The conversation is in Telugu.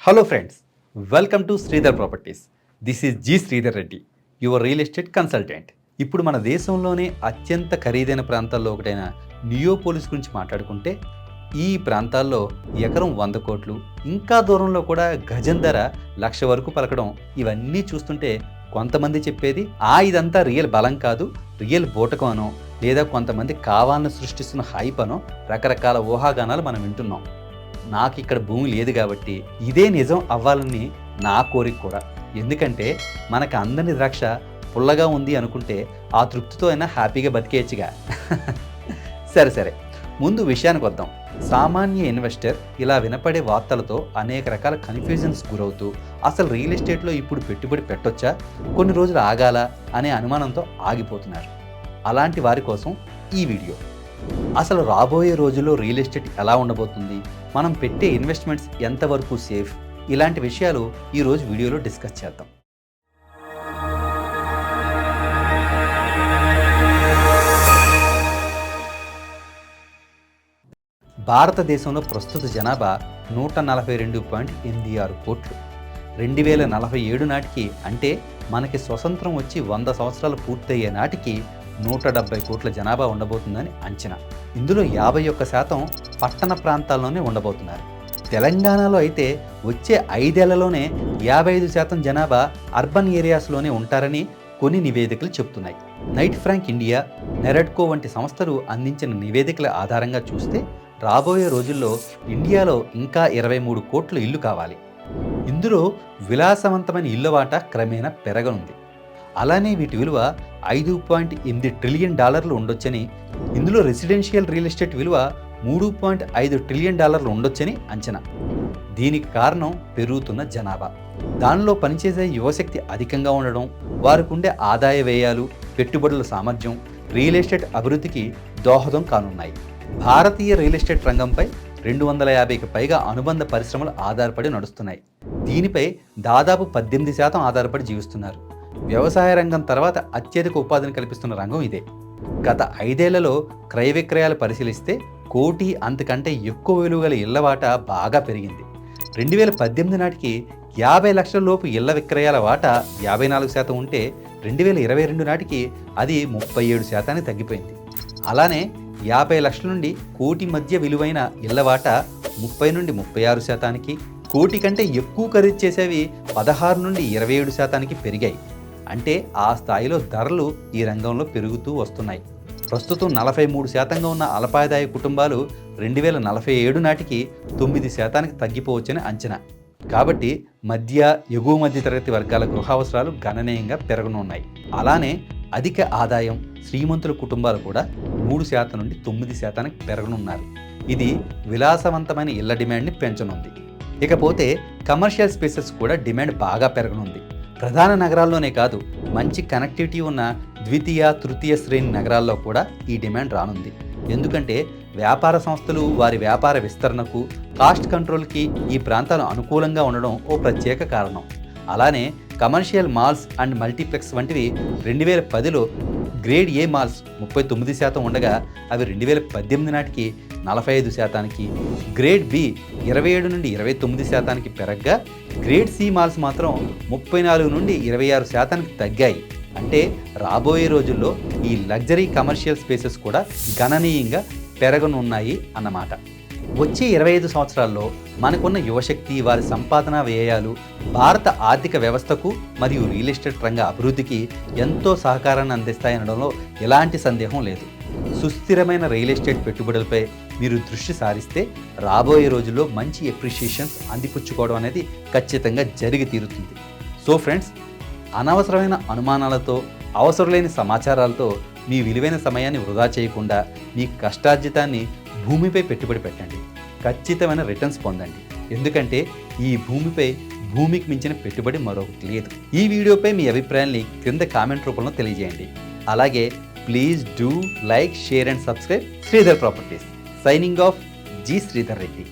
Hello friends, welcome to Sridhar properties. This is G Sridhar Reddy, your real estate consultant. ఇప్పుడు మన దేశంలోనే అత్యంత ఖరీదైన ప్రాంతాల్లో ఒకటైన నియోపోలిస్ గురించి మాట్లాడుకుంటే, ఈ ప్రాంతాల్లో ఎకరం 100 కోట్లు, ఇంకా దూరంలో కూడా గజం ధర 1,00,000 వరకు పలకడం, ఇవన్నీ చూస్తుంటే కొంతమంది చెప్పేది ఇదంతా రియల్ బలం కాదు, రియల్ బూటకం అనో, లేదా కొంతమంది కావాలని సృష్టిస్తున్న హైప్ అనో రకరకాల ఊహాగానాలు మనం వింటున్నాం. నాకు ఇక్కడ భూమి లేదు కాబట్టి ఇదే నిజం అవ్వాలని నా కోరిక కూడా. ఎందుకంటే మనకు అందని ద్రాక్ష పుల్లగా ఉంది అనుకుంటే ఆ తృప్తితో అయినా హ్యాపీగా బతికేయచ్చుగా. సరే, ముందు విషయానికి వద్దాం. సామాన్య ఇన్వెస్టర్ ఇలా వినపడే వార్తలతో అనేక రకాల కన్ఫ్యూజన్స్ గురవుతూ అసలు రియల్ ఎస్టేట్లో ఇప్పుడు పెట్టుబడి పెట్టొచ్చా, కొన్ని రోజులు ఆగాల అనే అనుమానంతో ఆగిపోతున్నారు. అలాంటి వారి కోసం ఈ వీడియో. అసలు రాబోయే రోజుల్లో రియల్ ఎస్టేట్ ఎలా ఉండబోతుంది, మనం పెట్టే ఇన్వెస్ట్మెంట్స్ ఎంతవరకు సేఫ్, ఇలాంటి విషయాలు ఈరోజు వీడియోలో డిస్కస్ చేద్దాం. భారతదేశంలో ప్రస్తుత జనాభా 142.86 కోట్లు. 2047 నాటికి, అంటే మనకి స్వతంత్రం వచ్చి 100 సంవత్సరాలు పూర్తయ్యే నాటికి 170 కోట్ల జనాభా ఉండబోతుందని అంచనా. ఇందులో 51% పట్టణ ప్రాంతాల్లోనే ఉండబోతున్నారు. తెలంగాణలో అయితే వచ్చే 5 ఏళ్లలోనే 55% జనాభా అర్బన్ ఏరియాస్లోనే ఉంటారని కొన్ని నివేదికలు చెబుతున్నాయి. నైట్ ఫ్రాంక్ ఇండియా, నెరడ్కో వంటి సంస్థలు అందించిన నివేదికల ఆధారంగా చూస్తే రాబోయే రోజుల్లో ఇండియాలో ఇంకా 23 కోట్ల ఇల్లు కావాలి. ఇందులో విలాసవంతమైన ఇళ్ల వాటా క్రమేణా పెరగనుంది. అలానే వీటి విలువ $5.8 ట్రిలియన్ ఉండొచ్చని, ఇందులో రెసిడెన్షియల్ రియల్ ఎస్టేట్ విలువ $3.5 ట్రిలియన్ ఉండొచ్చని అంచనా. దీనికి కారణం పెరుగుతున్న జనాభా, దానిలో పనిచేసే యువశక్తి అధికంగా ఉండడం, వారికి ఉండే ఆదాయ వ్యయాలు, పెట్టుబడుల సామర్థ్యం రియల్ ఎస్టేట్ అభివృద్ధికి దోహదం కానున్నాయి. భారతీయ రియల్ ఎస్టేట్ రంగంపై 250కి పైగా అనుబంధ పరిశ్రమలు ఆధారపడి నడుస్తున్నాయి. దీనిపై దాదాపు 18% ఆధారపడి జీవిస్తున్నారు. వ్యవసాయ రంగం తర్వాత అత్యధిక ఉపాధిని కల్పిస్తున్న రంగం ఇదే. గత 5 ఏళ్లలో క్రయ విక్రయాలు పరిశీలిస్తే కోటి అంతకంటే ఎక్కువ విలువ గల ఇళ్ల వాటా బాగా పెరిగింది. 2018 నాటికి 50 లక్షల లోపు ఇళ్ల విక్రయాల వాటా 54% ఉంటే 2022 నాటికి అది 37% తగ్గిపోయింది. అలానే 50 లక్షల నుండి కోటి మధ్య విలువైన ఇళ్ల వాటా 30 నుండి 36%కి, కోటి కంటే ఎక్కువ ఖరీదు చేసేవి 16 నుండి 27%కి పెరిగాయి. అంటే ఆ స్థాయిలో ధరలు ఈ రంగంలో పెరుగుతూ వస్తున్నాయి. ప్రస్తుతం 43%గా ఉన్న అల్పాదాయ కుటుంబాలు 2047 నాటికి 9%కి తగ్గిపోవచ్చని అంచనా. కాబట్టి ఎగువ మధ్య తరగతి వర్గాల గృహావసరాలు గణనీయంగా పెరగనున్నాయి. అలానే అధిక ఆదాయం శ్రీమంతుల కుటుంబాలు కూడా 3% నుండి 9%కి పెరగనున్నారు. ఇది విలాసవంతమైన ఇళ్ల డిమాండ్ని పెంచనుంది. ఇకపోతే కమర్షియల్ స్పేసెస్ కూడా డిమాండ్ బాగా పెరగనుంది. ప్రధాన నగరాల్లోనే కాదు, మంచి కనెక్టివిటీ ఉన్న ద్వితీయ, తృతీయ శ్రేణి నగరాల్లో కూడా ఈ డిమాండ్ రానుంది. ఎందుకంటే వ్యాపార సంస్థలు వారి వ్యాపార విస్తరణకు, కాస్ట్ కంట్రోల్కి ఈ ప్రాంతాలు అనుకూలంగా ఉండడం ఓ ప్రత్యేక కారణం. అలానే కమర్షియల్ మాల్స్ అండ్ మల్టీప్లెక్స్ వంటివి 2010లో గ్రేడ్ ఏ మాల్స్ 39% ఉండగా అవి 2018 నాటికి 45%కి, గ్రేడ్ బి 27 నుండి 29%కి పెరగ్గా, గ్రేడ్ సి మాల్స్ మాత్రం 34 నుండి 26%కి తగ్గాయి. అంటే రాబోయే రోజుల్లో ఈ లగ్జరీ కమర్షియల్ స్పేసెస్ కూడా గణనీయంగా పెరగనున్నాయి అన్నమాట. వచ్చే 25 సంవత్సరాల్లో మనకున్న యువశక్తి, వారి సంపాదన వ్యయాలు భారత ఆర్థిక వ్యవస్థకు మరియు రియల్ ఎస్టేట్ రంగ అభివృద్ధికి ఎంతో సహకారాన్ని అందిస్తాయనడంలో ఎలాంటి సందేహం లేదు. సుస్థిరమైన రియల్ ఎస్టేట్ పెట్టుబడులపై మీరు దృష్టి సారిస్తే రాబోయే రోజుల్లో మంచి ఎప్రిషియేషన్స్ అందిపుచ్చుకోవడం అనేది ఖచ్చితంగా జరిగి తీరుతుంది. సో ఫ్రెండ్స్, అనవసరమైన అనుమానాలతో, అవసరం లేని సమాచారాలతో మీ విలువైన సమయాన్ని వృధా చేయకుండా మీ కష్టార్జితాన్ని భూమిపై పెట్టుబడి పెట్టండి. ఖచ్చితమైన రిటర్న్స్ పొందండి. ఎందుకంటే ఈ భూమికి మించిన పెట్టుబడి మరొకటి లేదు. ఈ వీడియోపై మీ అభిప్రాయాన్ని క్రింద కామెంట్ రూపంలో తెలియజేయండి. అలాగే please do like, share and subscribe Sridhar properties. Signing off, G Sridhar Reddy.